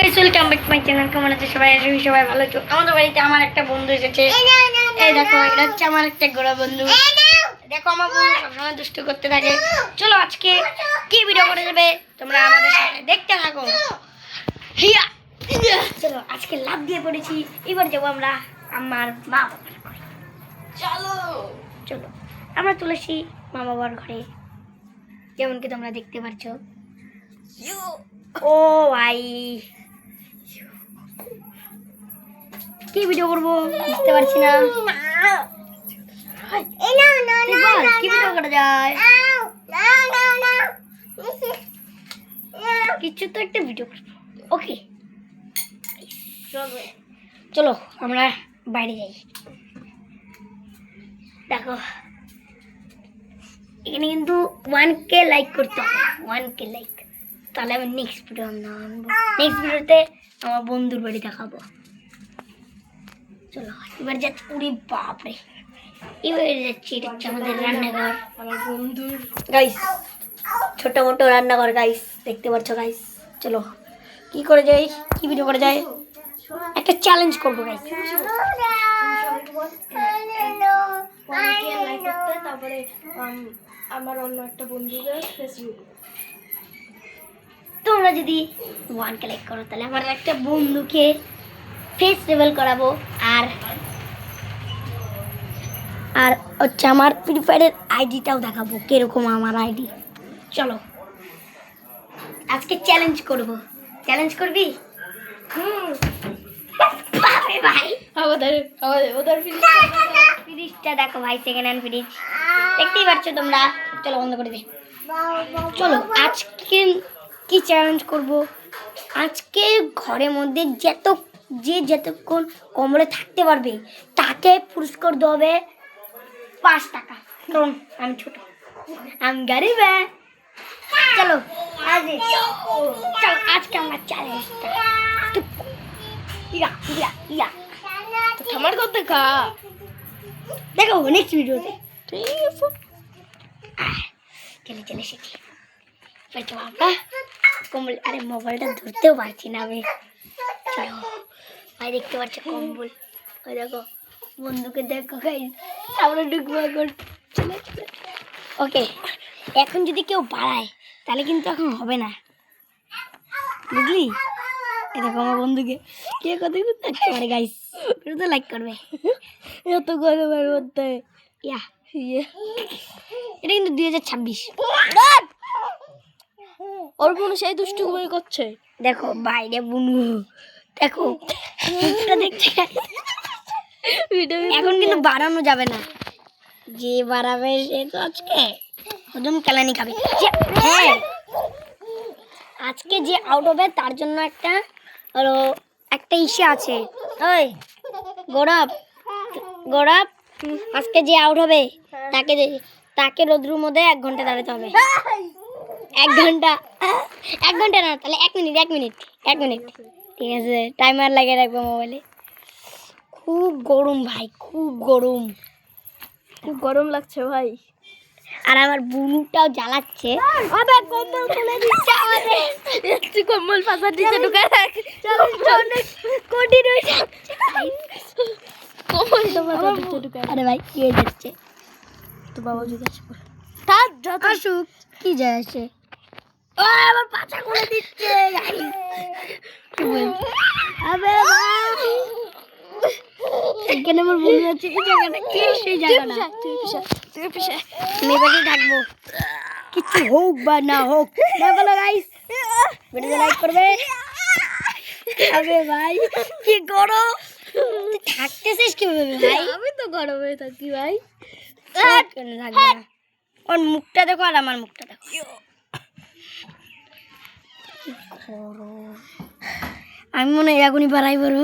Guys welcome back to my channel. কেমন আছো সবাই? আশা করি সবাই ভালো আছো। আমাদের বাড়িতে আমার একটা বন্ধু এসেছে। এই দেখো, এটা হচ্ছে আমার একটা গোড়া বন্ধু। দেখো আমার বন্ধু সবসময় দুষ্টু করতে থাকে। চলো আজকে কি ভিডিও করে যাবে তোমরা আমাদের সাথে দেখতে থাকো। হিয়া চলো আজকে লাভ দিয়ে পড়েছি। এবার যাবো আমরা আমার মা বাবার ঘরে। চলো চলো আমরা চলেছি মা বাবার ঘরে, যেমন কি তোমরা দেখতে পাচ্ছ। ও ভাই কি ভিডিও করবো বুঝতে পারছি না। কি ভিডিও করা যায়? কিছু তো একটা ভিডিও করবো। ওকে চলো আমরা বাইরে যাই। দেখো এখানে কিন্তু 1K লাইক করতে হবে, 1K লাইক, তাহলে আমি নেক্সট ভিডিও আনবো। নেক্সট ভিডিওতে আমার বন্ধুর বাড়ি দেখাবো। চলো এবার যাচ্ছি। উড়ি বাপরে, এবার যাচ্ছি। এটা হচ্ছে আমাদের রান্নাঘর, আমার বন্ধুর গাইস ছোট মোটো রান্নাঘর গাইস, দেখতে পাচ্ছ গাইস। চলো কি করে যাই, কি ভিডিও করে যায়, একটা চ্যালেঞ্জ করবো গাইস। তারপরে আমার অন্য একটা বন্ধুদের ফেসবুক, তোমরা যদি 1K লাইক করো তাহলে আমার একটা বন্ধুকে ফেস রিভিল করাবো। আর আর হচ্ছে আমার ফ্রি ফায়ারের আইডিটাও দেখাবো কিরকম আমার আইডি। চলো আজকে চ্যালেঞ্জ করব। চ্যালেঞ্জ করবি? বাপরে ভাই ওদের ফ্রিজটা দেখো ভাই, সেকেন্ড হ্যান্ড ফ্রিজ, দেখতেই পাচ্ছ তোমরা। চলো বন্ধ করে দে। চলো আজকে কি চ্যালেঞ্জ করব, আজকে ঘরের মধ্যে যতক্ষণ কমরে থাকতে পারবে তাকে পুরস্কার দেওয়া হবে 5 টাকা। কারণ আমি ছোট, আমি গরিব। চলো আজকে আমার চ্যালেঞ্জটা আমার কথা কা দেখো নেক্সট ভিডিওতে। ঠিক আছে চলে চলে শিখি। কম্বল, আরে মোবাইলটা ধরতেও পারছি না আমি। চলো ভাই দেখতে পাচ্ছ কম্বল, ওই দেখো বন্ধুকে দেখো গাইস, আমরা ঢুকবো এখন। চলে চলে ওকে, এখন যদি কেউ বাড়ায় তাহলে কিন্তু এখন হবে না, বুঝলি? এই দেখো আমার বন্ধুকে কে কত থাকতে পারে গাইস, এটা তো লাইক করবে। এত গরমের মধ্যে এটা কিন্তু 2026। ওর বোনু সেই দুষ্টু করে করছে, দেখো বাইরে বুনু, দেখো দেখছে। এখন কিন্তু বাড়ানো যাবে না, যে বাড়াবে সে তো আজকে হজম কেলানি খাবে। হ্যাঁ আজকে যে আউট হবে তার জন্য একটা হলো একটা ইসে আছে। ওই গৌরব গৌরব, আজকে যে আউট হবে তাকে রোদ্রুর মধ্যে 1 ঘন্টা দাঁড়াতে হবে। 1 ঘন্টা, 1 ঘন্টা না, তাহলে 1 মিনিট 1 মিনিট 1 মিনিট, ঠিক আছে? টাইমার লাগিয়ে রাখবো মোবাইলে। খুব গরম ভাই, খুব গরম, খুব গরম লাগছে ভাই। আর আমার বুনুটাও জ্বালাচ্ছে। আবে কম্বল খুলে দিচ্ছে আমাদের, একটু কম্বল পাশা দিতে ঢুকে রাখ। কঠিন হয়ে যাচ্ছে কম্বল তো পাশা দিতে ঢুকে। আরে ভাই কি হয়ে যাচ্ছে? তো বাবা জিজ্ঞাসা করে তার যত আসুক কি যায় আসে। ও আমার পাছা খুলে দিচ্ছে আবে ভাই, এখানে আমার বন্ধু আছে। এই জায়গাটা কি, সেই জায়গাটা তুই পিছে মেয়েটাকে ডাকবো, কিছু হোক বা না হোক। না বলো গাইস, ভিডিও লাইক করবে। আবে ভাই কি গরম, তুই থাকতেছিস কিভাবে ভাই? আমি তো গরমে থাকি ভাই। থাকবে না, ওর মুখটা দেখো আর আমার মুখটা দেখো, গরম। আমি মনে হয় এখনই বাড়াই বড়।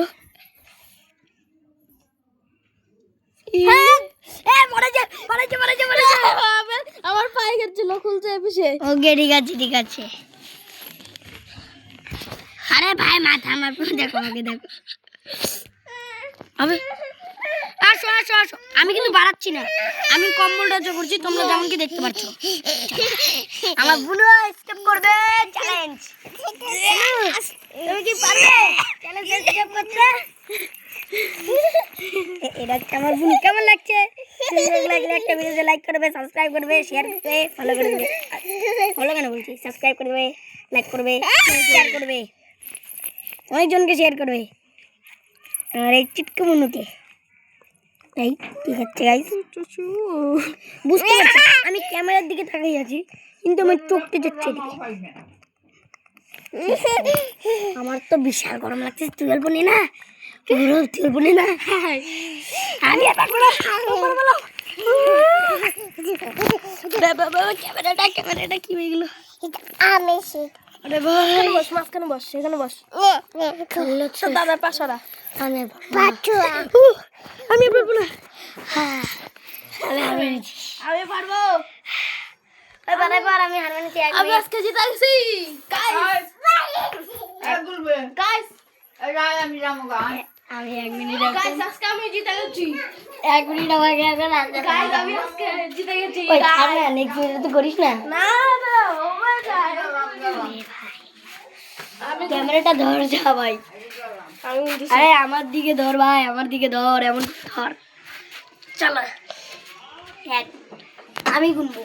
আমার পায়ে গেছিল খুলছে পিছে। ওকে ঠিক আছে ঠিক আছে। আরে ভাই মাথা আমার পুরো দেখো, আমাকে দেখো। আমি আর আসো আসো আসো, আমি কিন্তু বাড়াচ্ছি না, আমি কম্বলটা জো করছি, তোমরা যেমন কি দেখতে পাচ্ছ। আমার বুনু স্টেপ করবে চ্যালেঞ্জ। তুমি কি পারবে চ্যালেঞ্জ স্টেপ করতে? এটা হচ্ছে আমার বুনু। কেমন লাগছে? লাগলে একটা ভিডিওতে লাইক করবে, সাবস্ক্রাইব করবে, শেয়ার করবে, ফলো করবে। ফলো কেন বলছি, সাবস্ক্রাইব করবে, লাইক করবে, শেয়ার করবে, অনেকজনকে শেয়ার করবে। আর এই চিটকে বুনুকে এই ঠিক আছে গাইস, বুঝতে পারছি আমি ক্যামেরার দিকে তাকিয়ে আছি, কিন্তু আমার চোখতে যাচ্ছে এদিকে। আমার তো বিশাল গরম লাগছে, তুই অল্প নে না, তুই অল্প নে না, আমি আর পারবো না। ক্যামেরাটা কি হয়ে গেল? আমি আরে ভাই বস, মাঝখানে বস, সেখানে বস, দাদার পাশারা। আমি পারবো না, আমি পারবো। আমি হারমানিছি, আমি আজকে জিতে গেছি গাইস। গাইস আমি যাবো গাইস, আমি 1 মিনিট গাইস, আজকে আমি জিতে গেছি। 1 মিনিট আমাকে এখন গাইস, আমি আজকে জিতে গেছি। ওই থাম না, নেক্সট ভিডিও তো করিস না। না না ও ভাই আমি ক্যামেরাটা ধর যা ভাই। আরে আমার দিকে ধর ভাই, আমার দিকে ধর, এমন ধর। চলো আমি গুনবো,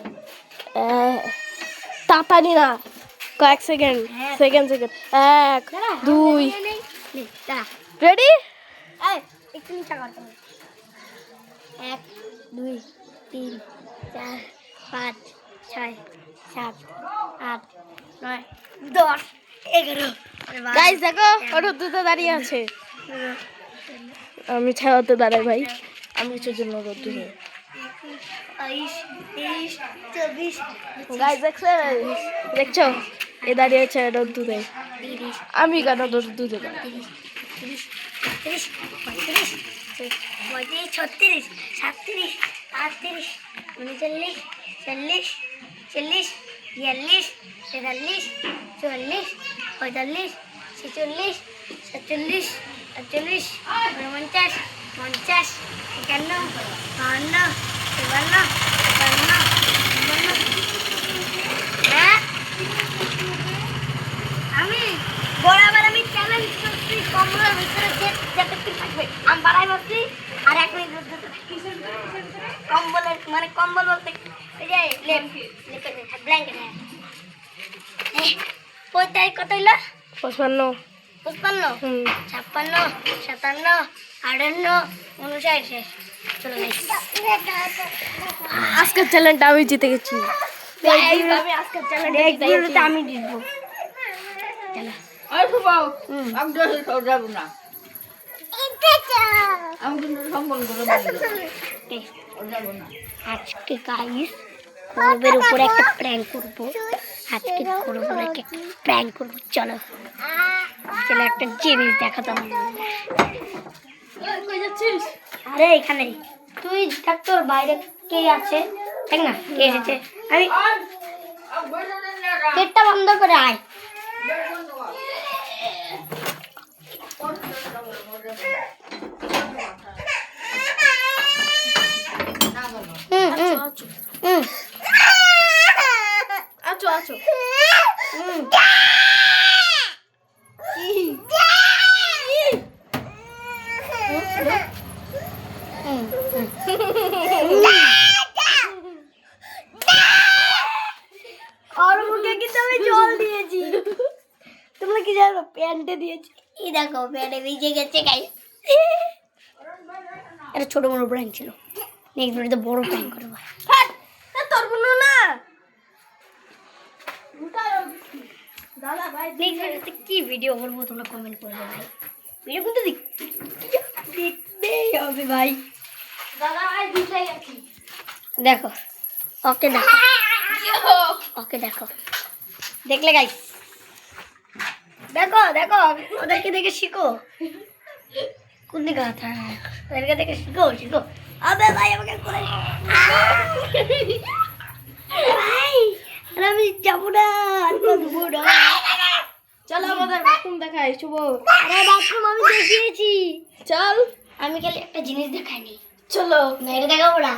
তাড়াতাড়ি না, কয়েক সেকেন্ড, সেকেন্ড 1 2 রেডি। একটু নিচা করতে হবে। 1 2 3 4 5 6 7 8 9 10 11। গাইস দেখো ওটা দুটো দাঁড়িয়ে আছে, আমি ছাড়াতে দাঁড়াই ভাই, আমি কিছুর জন্য রোদ্দু হয়ে। 22 23 24 গাইস দেখছো এ দাঁড়িয়ে আছে রোদ্দু দেয়, আমি কেন রোদ্দু দেবো? 30 35 36 37 38 39 40 41 42 43 44 45 46 47 48 49 50 51 52 হ্যাঁ আমি বরাবর আমি চ্যালেঞ্জ করছি কম্বলের ভিতরে যাতে কি থাকবে আমি বাড়াই বলছি। আর 1 মিনিট কম্বলের মানে কম্বল বলতে এই যে ব্ল্যাঙ্কেট। হ্যাঁ 45 কত হইল? 55 56 56 57 58 59। চলো গাইস, আজকের চ্যালেঞ্জটা আমি জিতে গেছি। আমি আজকে চ্যালেঞ্জটা আমি জিতবো। চলো আজকে গাইস গৌরবের উপরে একটা প্র্যাঙ্ক করবো, আজকে গৌরবের একটা প্র্যাঙ্ক করবো। চলো চলো একটা জিনিস দেখাতো। আরে এখানে তুই দেখ, তোর বাইরে কে আছে দেখ না, কে এসেছে। আমি গেটটা বন্ধ করে আয়। আছো আছো আর মুখে কিন্তু আমি জল দিয়েছি, তোমরা কি জানো প্যান্টে দিয়েছি। এই দেখো প্যান্টে ভিজে গেছে গাইস। এটা ছোট বড় প্র্যাঙ্ক ছিল, নেক্সট ভিডিওতে বড় প্র্যাঙ্ক করবো। তোর কোনো না দাদা ভাই, নেক্সট ভিডিওতে কি ভিডিও করবো তোমরা কমেন্ট করবে ভাই। ভিডিও কিন্তু দেখতেই হবে ভাই। দাদা ভাই দুটাই আছে, দেখো ওকে দেখো, ওকে দেখো, দেখলে গাইস, দেখো দেখো ওদেরকে দেখে শিখো। কোন দিকে কথা, ওদেরকে দেখে শিখো শিখো। আবে ভাই আমাকে করে ভাই, আরে আমি যাবো না, চলো আমাদের বাথরুম দেখাই শুভ। আরে বাথরুম আমি দেখিয়েছি, চল আমি খালি একটা জিনিস দেখাইনি। চলো মেরে দেখাবো না